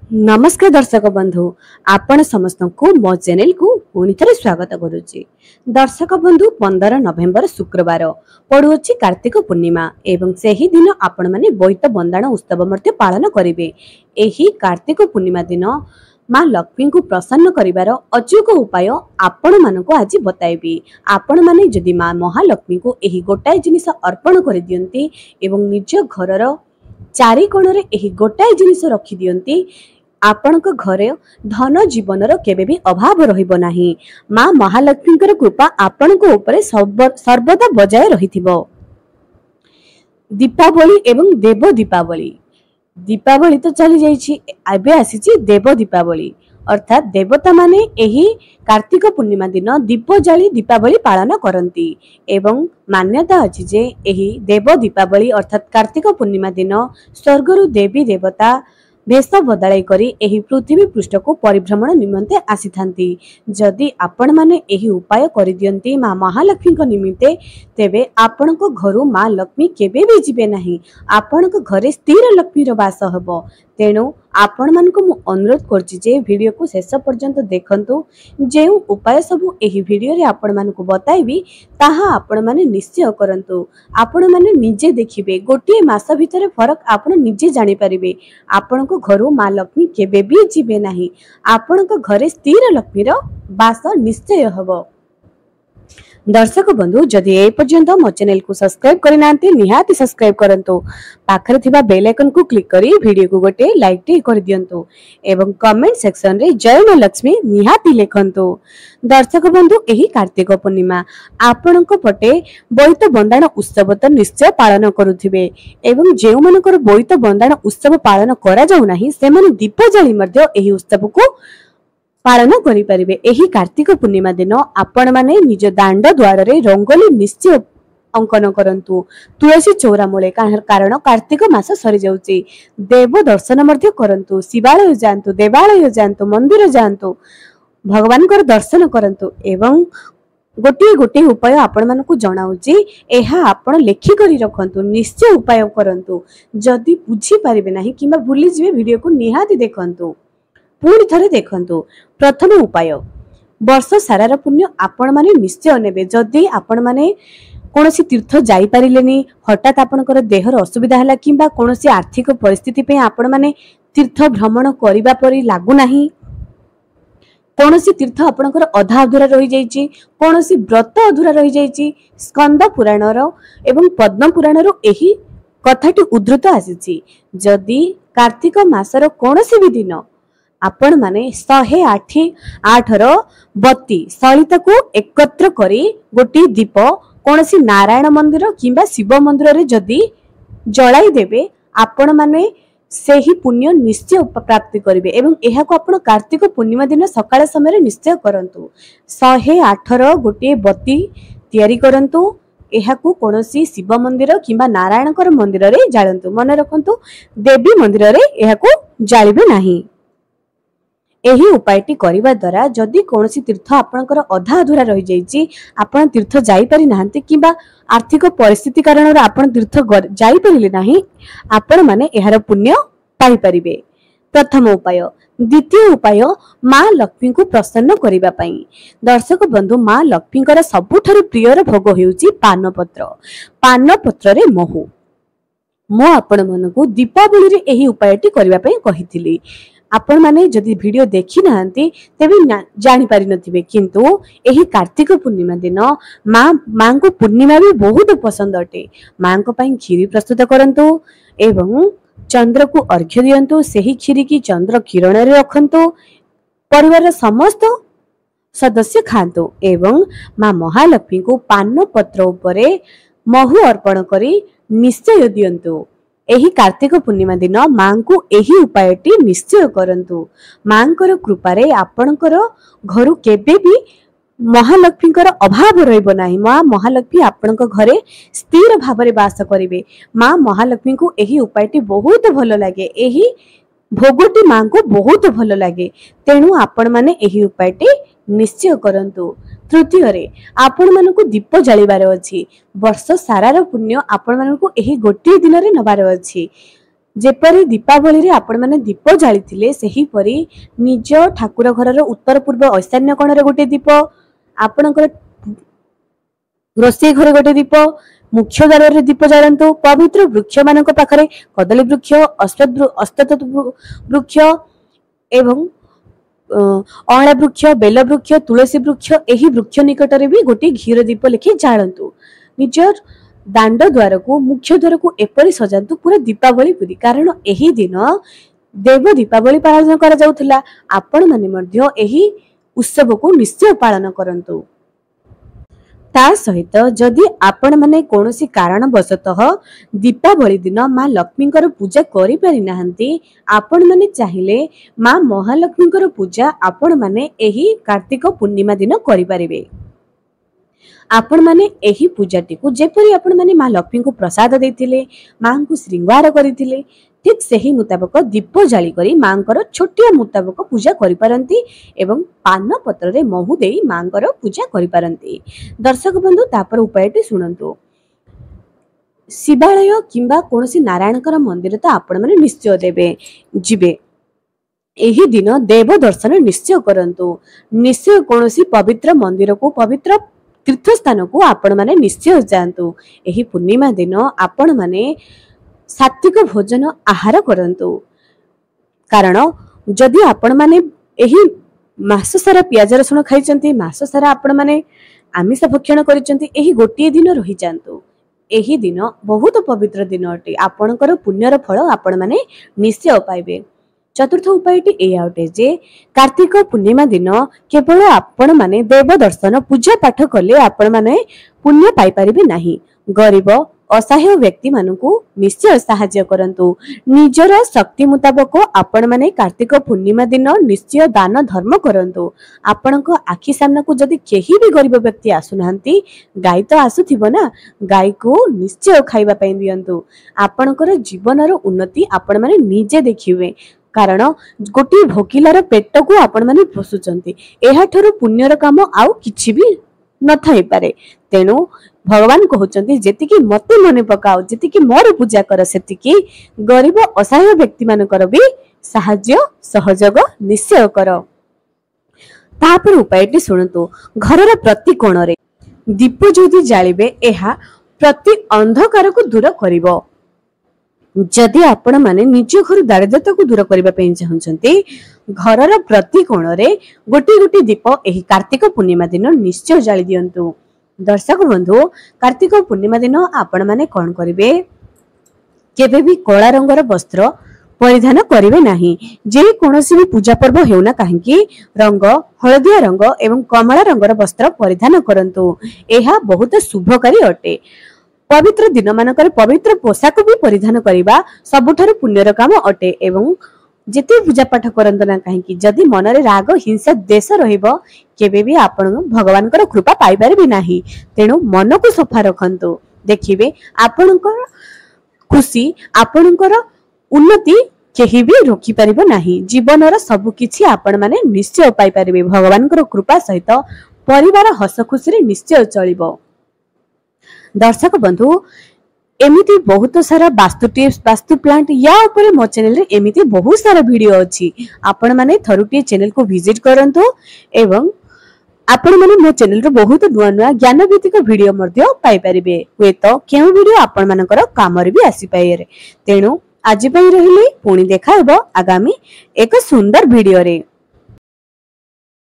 नमस्कार दर्शक बंधु आपण समस्त को मो चैनल को पुणी थे स्वागत करुच्ची। दर्शक बंधु 15 नवेम्बर शुक्रवार पड़ुछि कार्तिक पूर्णिमा एवं सेही दिन आपण माने बोईत बंदाण उत्सव मध्य पालन करिवे। एही कार्तिक पूर्णिमा दिन माँ लक्ष्मी को प्रसन्न करिवार अचूक उपाय आपण मानक आज बताइबी। आपण माने जदि माँ महालक्ष्मी को एही गोटाए जिनिस अर्पण कर दियंती एवं निज घरर चारि कोणरे एही गोटाए जिनिस रखि दियंती आपणक घरे धन जीवनर केबे भी अभाव रहिबो नाही। माँ महालक्ष्मीकर कृपा आपणक उपरे सर्वदा बजाय रहिथिबो। दीपावली एवं देव दीपावली दीपावली तो चली जाइछि, एबे आसीछि देव दीपावली अर्थात देवता माने एही कार्तिक पूर्णिमा दिन दीप जाली दीपावली पालन करती एवं मान्यता अछि जे एही देव दीपावली अर्थात कार्तिक पूर्णिमा दिन स्वर्गरु देवी देवता भेष बदलाई करी एही पृथ्वी पृष्ठ को परिभ्रमण निमंते आसी थांती। जदि आपण माने एही उपाय करि दियंती माँ महालक्ष्मी को निमित्ते तेबे आपणक घरु माँ लक्ष्मी केबे भी जिबे नाही। आपणक घरे स्थिर लक्ष्मी रो वास हबो। तेणु आपण मानक मु अनुरोध करछि जे वीडियो को शेष पर्यंत देखंतु। जे उपाय सब एही वीडियो रे आपण मानक बताइबी ताहा आपण माने निश्चय करंतु। आपण माने निजे देखिबे, गोटे मास भितर फरक आपण निजे जानि परिबे। आपणक घरु माँ लक्ष्मी केबे भी जिबे नाही। आपणक घरे स्थिर लक्ष्मी रो वास निश्चय हबो। दर्शक बंधु जदि ए पर्यंत मो चैनल को सब्सक्राइब करिनांती निहाती सब्सक्राइब करंतु। पाखरे थिबा बेल आइकन को क्लिक करी वीडियो को गोटे लाइक टे कर दियंतु एवं कमेंट सेक्शन रे जय मां लक्ष्मी निहाती लेखंतु। दर्शक बंधु एही कार्तिक पूर्णिमा आपणक पटे बोईत बंदाण उत्सव तो निश्चय पालन करुथिबे एवं जेउ मानकर बोईत बंदाण उत्सव पालन करा जाउ नाही सेमाने दीप जाली मध्य एही उत्सव को पालन करि परिबे। एही कार्तिक पूर्णिमा दिन आपण माने निज दांड द्वार रे रंगोली निश्चय अंकन करंतु। तुलसी चौरा मूले कारण कार्तिक मास सरी जाउची। देव दर्शन मध्य करंतु। शिवालय जानतु, देवालय जानतु, मंदिर जानतु, भगवान कर दर्शन करंतु एवं गोटे गोटे उपाय आपण मानकु जणाउची। एहा आपण लेखि करी रखंतु, निश्चय उपाय करंतु। जदि बुझी परिबे नाही किबा भूली जिवे वीडियो को निहाती देखंतु, पुणी थरे देखंतु। प्रथम उपाय वर्ष सारार पुण्य आपण माने निश्चय नेबे। जदि आपण माने कोनोसी तीर्थ जाई परिलेनी, हठात आपनकर देहर असुविधा हला किबा कोनोसी आर्थिक परिस्थिति पे आपण माने तीर्थ भ्रमण करिबा परि लागु नाही, कोनोसी तीर्थ आपनकर अधा अधूरा रहि जाईची, कोनोसी व्रत अधूरा रहि जाईची, स्कंद पुराणर एवं पद्म पुराणर एही कथाटी उद्धृत आसीची। जदि कार्तिक मासर कोनोसी भी दिन आपण माने 108 बत्ती सलिता को एकत्र करी गोटी दीप कोनसी नारायण मंदिर किंबा शिव मंदिर रे जदि जलाई देबे आपण माने सेही पुण्य निश्चय प्राप्ति करिवे एवं एहा को आपण कार्तिक पूर्णिमा दिन सकाळ समय निश्चय करंतु। 108 गोटी बत्ती तयारी करंतु। एहा को कोनसी शिव मंदिर किंबा नारायणकर मंदिर रे जाळंतु। मन रखंतु देवी मंदिर रे एहा को जाळिबे नाही। एही उपायटी करिबा द्वारा जदि कोनोसी तीर्थ आपनकर अधा अधूरा रहि जाईची, आपण तीर्थ जाई पारि नाहंती किबा आर्थिक परिस्थिति कारण आपण तीर्थ जाई परिले नाही, आपण माने एहार पुण्य पाई परिबे। प्रथम उपाय। द्वितीय उपाय माँ लक्ष्मी को प्रसन्न करिबा पई। दर्शक बंधु माँ लक्ष्मीकर सबुठारु प्रियर भोग हेउची पानपत्र। पानपत्र रे महू मो आपण मनकु दीपावली रे एही उपायटी करिबा पई कहिथिली। आपण माने जदि वीडियो देखि नाहंती तेबे जानि पारि नथिबे, किंतु एही कार्तिक पूर्णिमा दिन माँ को पूर्णिमा भी बहुत पसंद अटे। माँ को पई खीरी प्रस्तुत करंतु एवं चंद्र को अर्घ्य दियंतु। सेही खीरी की चंद्र किरण रे रखंतु। परिवार समस्त सदस्य खांतु एवं माँ महालक्ष्मी को पान पत्र उपरे महू अर्पण करी निश्चय दियंतु। एही कार्तिक पूर्णिमा दिन माँ को एही उपायटी निश्चय करंतु। माँकर कृपा रे आपणकर घरु केबे भी महालक्ष्मीकर अभाव रहिबो नाही। माँ महालक्ष्मी आपणक घरे स्थिर भाव रे वास करिवे। माँ महालक्ष्मी को एही उपायटी बहुत भलो लागे। एही भोगटी माँ को बहुत भलो लागे। तेणु आपण माने एही उपायटी निश्चय करंतु। तृतीय रे आपण मानकु दीप जालिबार अछि। वर्ष सारार पुण्य आपण मानकु एही गोटे दिन रे नबार अछि। जेपरी दीपावली रे आपण माने दीप जालिथिले सेही परी निज ठाकुर घरर उत्तर पूर्व ईशान्य कोण रे गोटे दीप, आपणकर रोषे घरे गोटे दीप, मुख्य द्वार रे दीप जालंतु, पवित्र वृक्ष मानक पाखरे कदली वृक्ष, अश्वत्थ वृक्ष एवं अँला वृक्ष, बेल वृक्ष, तुलसी वृक्ष एही वृक्ष निकटरे भी गोटे घीर दीप लिखि जालंतु। निजर दांड द्वार को मुख्य द्वार को एपरी सजातु पूरा दीपावली पूरी, कारण एही दिन देव दीपावली पालन करा जाउथिला। आपण माने मध्य एही उत्सव को निश्चय पालन करंतु। ता सहित जदि आपण माने कोनोसी कारण वशतः दीपावली दिन माँ लक्ष्मीकर पूजा करि पारि नाहंती, आपण माने चाहिले माँ महालक्ष्मीकर पूजा आपण माने एही कार्तिक पूर्णिमा दिन करि पारिबे। आपण माने एही पूजाटी को जेपरि आपण माने माँ लक्ष्मी को प्रसाद देथिले, माँ को श्रृंगार करिथिले, ठीक सही मुताबक दीप जाली करी मांकर छोटिया मुताबक पूजा करि पारंती एवं पान पत्र रे महु देई मांकर पूजा करि पारंती। दर्शक बंधु तापर उपायटी सुनंतु। शिवालय किंबा कोनोसी नारायणकर मंदिर तो आपण माने निश्चय देबे जिबे। एही दिन देव दर्शन निश्चय करंतु। निश्चय कोनोसी पवित्र मंदिर को, पवित्र तीर्थ स्थान को आपण माने निश्चय जांतु। एही पूर्णिमा दिन आपण माने सात्विक भोजन आहार करंतु, कारण जदि आपण माने एही मास सारा पियाज रसुण खाइचंती, मास सारा आपण माने आमिष भक्षण करिचंती, एही गोटिए दिन रहि जांतु। एही दिन बहुत पवित्र दिन अटे, आपणकर पुण्यर फल आपण माने निश्चय पाइबे। चतुर्थ उपायटी एया अटे जे कार्तिक पूर्णिमा दिन केवल आपण माने देव दर्शन पूजा पाठ कले आपण माने पुण्य पाई पारिबे नाही। गरीब असहाय व्यक्ति मानकु निश्चय सहाय्य करंतु। निजर शक्ति मुताबक आपण माने कार्तिक पूर्णिमा दिन निश्चय दान धर्म करंतु। आपणक आखि सामना को जदि केही भी गरीब व्यक्ति आसुनांती, गाय तो आसुथिबो ना, गाय को निश्चय खाइबा पई दियंतु। आपणकर जीवनर उन्नति आपण माने निजे देखिबे, कारण गोटी भोकिलार पेट को आपण माने पोसुचंती। एहा ठरो पुण्यर काम आउ किछि भी न थाई पारे। तेनु भगवान कहउचंती जेतिकी मते मने पकाओ, जेतिकी मोर पूजा कर, सेतिकी गरीब असहाय व्यक्ति मानकर भी सहाय्य सहयोग निश्चय कर। तापर उपायटी सुनतु। घरर प्रति कोणरे दीप जदि जालिबे एहा प्रति अंधकार को दूर करिवो। जदि आपण माने निज घर दारिद्रता को दूर करबा पई चाहउचंती, घरर प्रति कोणरे गोटी गोटी दीप एही कार्तिक पूर्णिमा दिन निश्चय जाली दियंतु। दर्शक बंधु, कार्तिक पूर्णिमा दिन आपण माने कोन करिवे, केबे भी कला रंगर वस्त्र परिधान करिवे नाही। जे कोनोसी भी पूजा पर्व हेउना काहेकि रंग हळदिया रंग एवं कमला रंगर वस्त्र परिधान करंतु। एहा बहुत शुभकारी अटे। पवित्र दिन मानकर पवित्र पोशाक भी परिधान करिबा सबुठारु पुण्यर काम अटे। एवं जेते पूजा पाठ करंत ना काहेकि जदि मनरे राग हिंसा देश रहिबो, केबे भी आपण भगवानकर कृपा पाई पारिबे नाही। तेनु मन को सफा रखंतु। देखिबे आपणकर खुशी, आपणकर उन्नति केही भी रोकी पारिबो नाही। जीवनर सब किछि आपण माने निश्चय पाई पारिबे। भगवानकर कृपा सहित परिवार हस खुशी रे निश्चय चलिबो। दर्शक बंधु, एमिति बहुत सारा वास्तु टिप्स, वास्तु प्लांट या ऊपर मो चैनल रे एमिति बहुत सारा वीडियो अछि। आपण माने थरुटी चैनल को विजिट करंतु एवं आपण माने मो चैनल रे बहुत नुआ नुआ ज्ञान भित्तिक वीडियो मध्य पाई परिबे। हुए तो केउ वीडियो आपण मानकर काम रे भी आसी पाइरे। तेनु आज पई रहिले पुणी देखा हेबो आगामी एक सुंदर वीडियो रे।